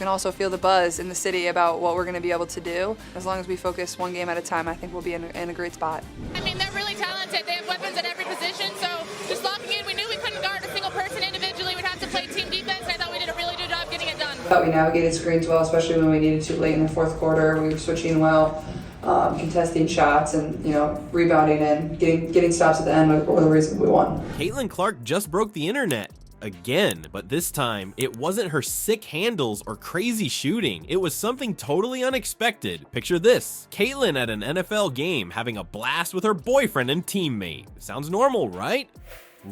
can also feel the buzz in the city about what we're going to be able to do. As long as we focus one game at a time, I think we'll be in a great spot. I mean, they're really talented. They have weapons at every position, so just locking in, we knew we couldn't guard a single person individually. We'd have to play team defense, and I thought we did a really good job getting it done. I thought we navigated screens well, especially when we needed to late in the fourth quarter. We were switching well, contesting shots, and rebounding and getting stops at the end were the reason we won. Caitlin Clark just broke the internet again, but this time it wasn't her sick handles or crazy shooting. It was something totally unexpected. Picture this: Caitlin at an NFL game having a blast with her boyfriend and teammate. Sounds normal, right?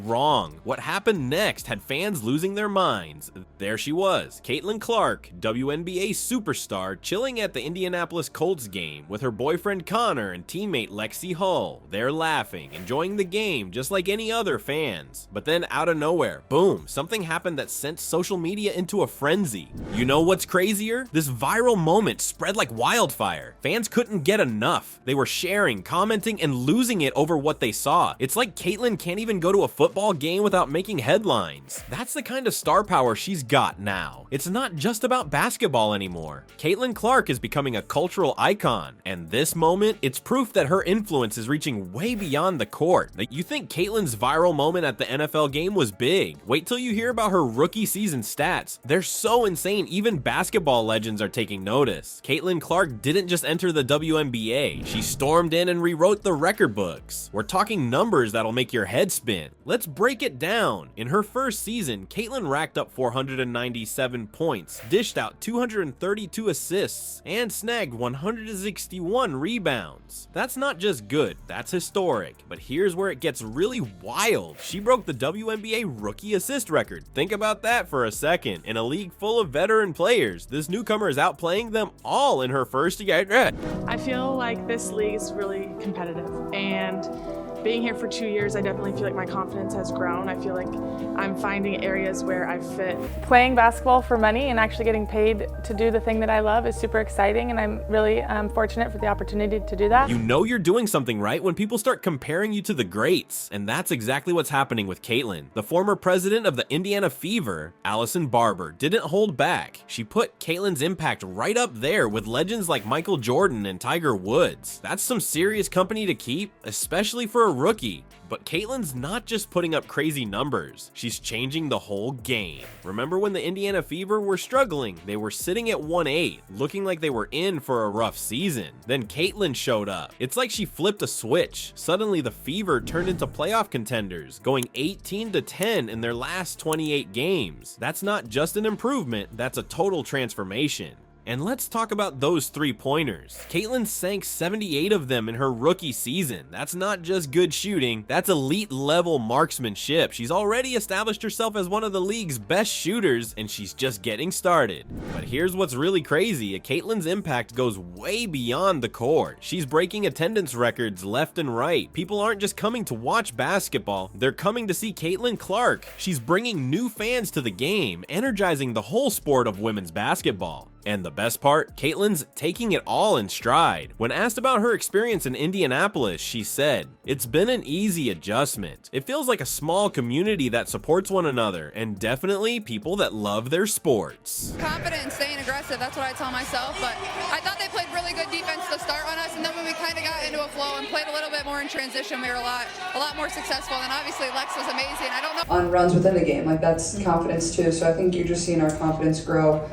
Wrong. What happened next had fans losing their minds. There she was, Caitlin Clark, WNBA superstar, chilling at the Indianapolis Colts game with her boyfriend Connor and teammate Lexi Hull. They're laughing, enjoying the game just like any other fans. But then out of nowhere, boom, something happened that sent social media into a frenzy. You know what's crazier? This viral moment spread like wildfire. Fans couldn't get enough. They were sharing, commenting, and losing it over what they saw. It's like Caitlin can't even go to a football game without making headlines. That's the kind of star power she's got now. It's not just about basketball anymore. Caitlin Clark is becoming a cultural icon, and this moment, it's proof that her influence is reaching way beyond the court. You think Caitlin's viral moment at the NFL game was big? Wait till you hear about her rookie season stats. They're so insane, even basketball legends are taking notice. Caitlin Clark didn't just enter the WNBA, she stormed in and rewrote the record books. We're talking numbers that'll make your head spin. Let's break it down. In her first season, Caitlin racked up 497 points, dished out 232 assists, and snagged 161 rebounds. That's not just good, that's historic. But here's where it gets really wild. She broke the WNBA rookie assist record. Think about that for a second. In a league full of veteran players, this newcomer is outplaying them all in her first year. I feel like this league is really competitive, and being here for 2 years, I definitely feel like my confidence has grown. I feel like I'm finding areas where I fit. Playing basketball for money and actually getting paid to do the thing that I love is super exciting, and I'm really fortunate for the opportunity to do that. You know you're doing something right when people start comparing you to the greats, and that's exactly what's happening with Caitlin. The former president of the Indiana Fever, Allison Barber, didn't hold back. She put Caitlin's impact right up there with legends like Michael Jordan and Tiger Woods. That's some serious company to keep, especially for a rookie. But Caitlin's not just putting up crazy numbers, she's changing the whole game. Remember when the Indiana Fever were struggling? They were sitting at 1-8, looking like they were in for a rough season. Then Caitlin showed up. It's like she flipped a switch. Suddenly the Fever turned into playoff contenders, going 18-10 in their last 28 games. That's not just an improvement, that's a total transformation. And let's talk about those three-pointers. Caitlin sank 78 of them in her rookie season. That's not just good shooting, that's elite-level marksmanship. She's already established herself as one of the league's best shooters, and she's just getting started. But here's what's really crazy. Caitlin's impact goes way beyond the court. She's breaking attendance records left and right. People aren't just coming to watch basketball, they're coming to see Caitlin Clark. She's bringing new fans to the game, energizing the whole sport of women's basketball. And the best part, Caitlin's taking it all in stride. When asked about her experience in Indianapolis, she said, "It's been an easy adjustment. It feels like a small community that supports one another, and definitely people that love their sports." Confident, staying aggressive, that's what I tell myself, but I thought they played really good defense to start on us, and then when we kind of got into a flow and played a little bit more in transition, we were a lot more successful, and obviously Lex was amazing. I don't know. On runs within the game, like that's confidence too, so I think you're just seeing our confidence grow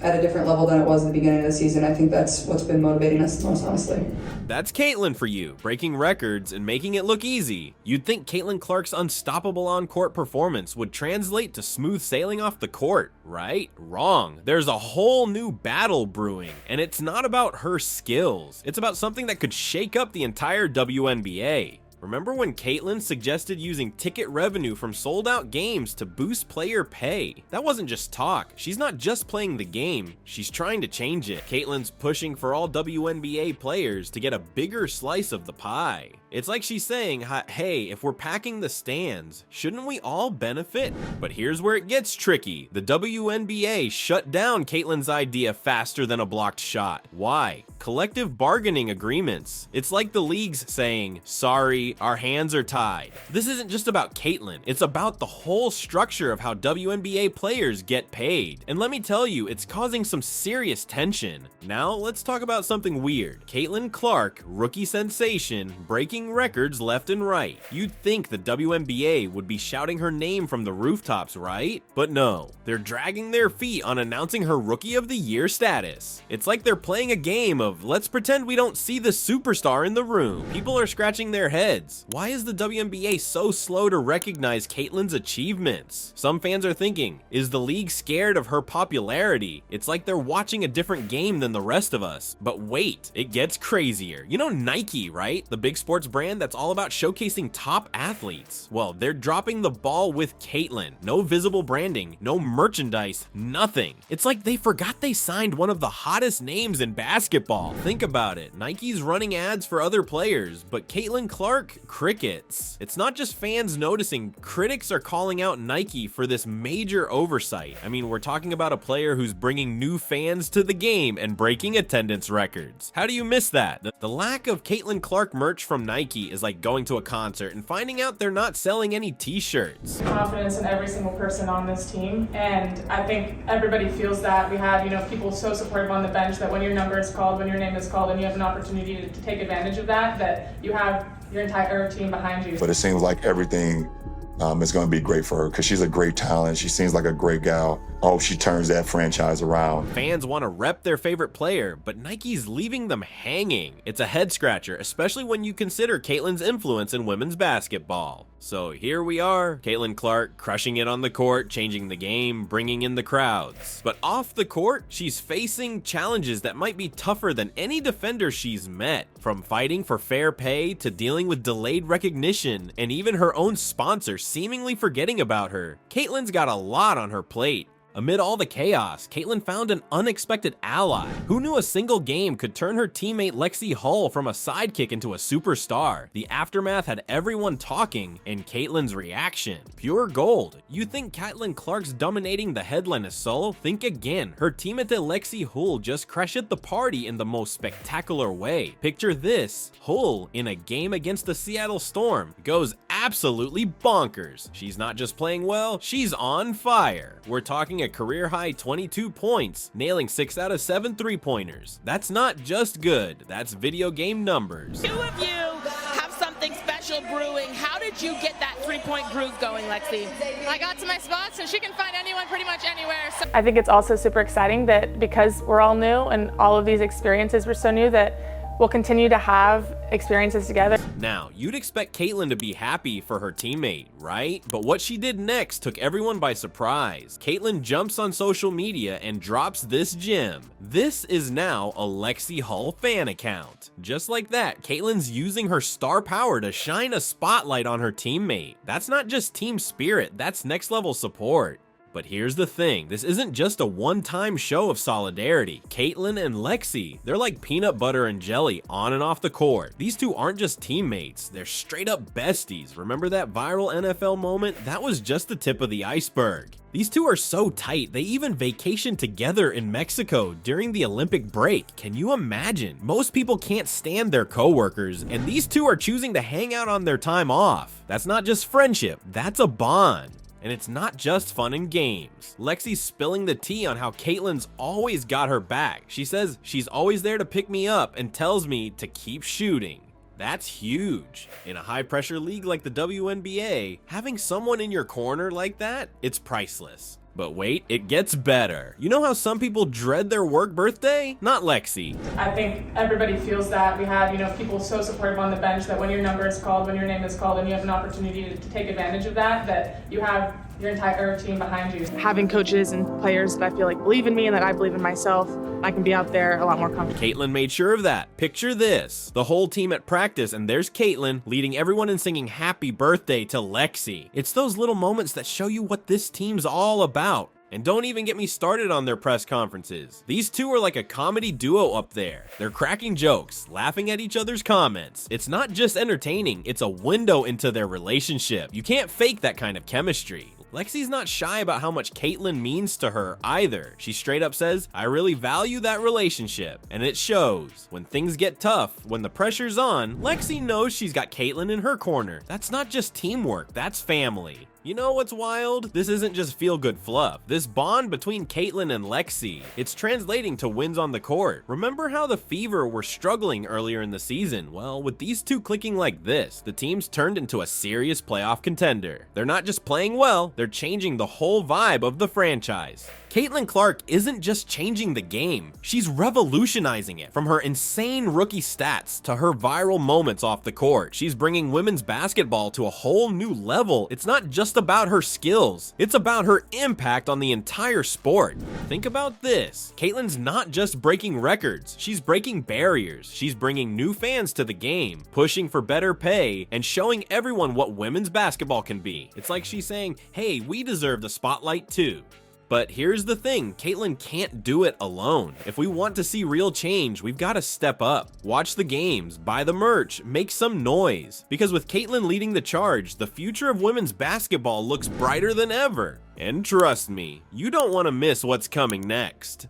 at a different level than it was at the beginning of the season. I think that's what's been motivating us the most, honestly. That's Caitlin for you, breaking records and making it look easy. You'd think Caitlin Clark's unstoppable on-court performance would translate to smooth sailing off the court, right? Wrong. There's a whole new battle brewing, and it's not about her skills. It's about something that could shake up the entire WNBA. Remember when Caitlin suggested using ticket revenue from sold-out games to boost player pay? That wasn't just talk. She's not just playing the game, she's trying to change it. Caitlin's pushing for all WNBA players to get a bigger slice of the pie. It's like she's saying, hey, if we're packing the stands, shouldn't we all benefit? But here's where it gets tricky. The WNBA shut down Caitlin's idea faster than a blocked shot. Why? Collective bargaining agreements. It's like the league's saying, sorry, our hands are tied. This isn't just about Caitlin, it's about the whole structure of how WNBA players get paid. And let me tell you, it's causing some serious tension. Now let's talk about something weird. Caitlin Clark, rookie sensation, breaking records left and right. You'd think the WNBA would be shouting her name from the rooftops, right? But no, they're dragging their feet on announcing her Rookie of the Year status. It's like they're playing a game of let's pretend we don't see the superstar in the room. People are scratching their heads. Why is the WNBA so slow to recognize Caitlin's achievements? Some fans are thinking, is the league scared of her popularity? It's like they're watching a different game than the rest of us. But wait, it gets crazier. You know Nike, right? The big sports brand that's all about showcasing top athletes. Well, they're dropping the ball with Caitlin. No visible branding, no merchandise, nothing. It's like they forgot they signed one of the hottest names in basketball. Think about it. Nike's running ads for other players, but Caitlin Clark, crickets. It's not just fans noticing, critics are calling out Nike for this major oversight. I mean, we're talking about a player who's bringing new fans to the game and breaking attendance records. How do you miss that? The lack of Caitlin Clark merch from Nike is like going to a concert and finding out they're not selling any t-shirts. Confidence in every single person on this team, and I think everybody feels that. We have, people so supportive on the bench that when your number is called, when your name is called, and you have an opportunity to take advantage of that, that you have your entire team behind you. But it seems like everything is going to be great for her because she's a great talent. She seems like a great gal. I hope she turns that franchise around. Fans want to rep their favorite player, but Nike's leaving them hanging. It's a head scratcher, especially when you consider Caitlin's influence in women's basketball. So here we are, Caitlin Clark crushing it on the court, changing the game, bringing in the crowds. But off the court, she's facing challenges that might be tougher than any defender she's met. From fighting for fair pay to dealing with delayed recognition, and even her own sponsor seemingly forgetting about her. Caitlin's got a lot on her plate. Amid all the chaos, Caitlin found an unexpected ally. Who knew a single game could turn her teammate Lexi Hull from a sidekick into a superstar? The aftermath had everyone talking, and Caitlin's reaction. Pure gold. You think Caitlin Clark's dominating the headline is solo? Think again. Her teammate Lexi Hull just crashed the party in the most spectacular way. Picture this. Hull, in a game against the Seattle Storm, goes absolutely bonkers. She's not just playing well, she's on fire. We're talking a career-high 22 points, nailing 6 out of 7 three-pointers. That's not just good, that's video game numbers. Two of you have something special brewing. How did you get that three-point groove going, Lexi? I got to my spots, and she can find anyone pretty much anywhere. So I think it's also super exciting that because we're all new and all of these experiences were so new that we'll continue to have experiences together. Now, you'd expect Caitlin to be happy for her teammate, right? But what she did next took everyone by surprise. Caitlin jumps on social media and drops this gem. This is now a Lexi Hull fan account. Just like that, Caitlin's using her star power to shine a spotlight on her teammate. That's not just team spirit, that's next level support. But here's the thing, this isn't just a one-time show of solidarity. Caitlin and Lexi, they're like peanut butter and jelly on and off the court. These two aren't just teammates, they're straight up besties. Remember that viral NFL moment? That was just the tip of the iceberg. These two are so tight, they even vacationed together in Mexico during the Olympic break. Can you imagine? Most people can't stand their coworkers, and these two are choosing to hang out on their time off. That's not just friendship, that's a bond. And it's not just fun and games. Lexi's spilling the tea on how Caitlin's always got her back. She says she's always there to pick me up and tells me to keep shooting. That's huge. In a high-pressure league like the WNBA, having someone in your corner like that, it's priceless. But wait, it gets better. You know how some people dread their work birthday? Not Lexi. I think everybody feels that. We have, people so supportive on the bench that when your number is called, when your name is called, and you have an opportunity to take advantage of that, that you have your entire team behind you. Having coaches and players that I feel like believe in me and that I believe in myself, I can be out there a lot more confident. Caitlin made sure of that. Picture this. The whole team at practice, and there's Caitlin leading everyone in singing happy birthday to Lexi. It's those little moments that show you what this team's all about. And don't even get me started on their press conferences. These two are like a comedy duo up there. They're cracking jokes, laughing at each other's comments. It's not just entertaining, it's a window into their relationship. You can't fake that kind of chemistry. Lexie's not shy about how much Caitlyn means to her either. She straight up says, I really value that relationship. And it shows. When things get tough, when the pressure's on, Lexie knows she's got Caitlyn in her corner. That's not just teamwork, that's family. You know what's wild? This isn't just feel-good fluff. This bond between Caitlyn and Lexie, it's translating to wins on the court. Remember how the Fever were struggling earlier in the season? Well, with these two clicking like this, the team's turned into a serious playoff contender. They're not just playing well, they're changing the whole vibe of the franchise. Caitlin Clark isn't just changing the game, she's revolutionizing it. From her insane rookie stats to her viral moments off the court, she's bringing women's basketball to a whole new level. It's not just about her skills, it's about her impact on the entire sport. Think about this. Caitlin's not just breaking records, she's breaking barriers. She's bringing new fans to the game, pushing for better pay, and showing everyone what women's basketball can be. It's like she's saying, hey, we deserve the spotlight too. But here's the thing, Caitlyn can't do it alone. If we want to see real change, we've got to step up. Watch the games, buy the merch, make some noise. Because with Caitlyn leading the charge, the future of women's basketball looks brighter than ever. And trust me, you don't want to miss what's coming next.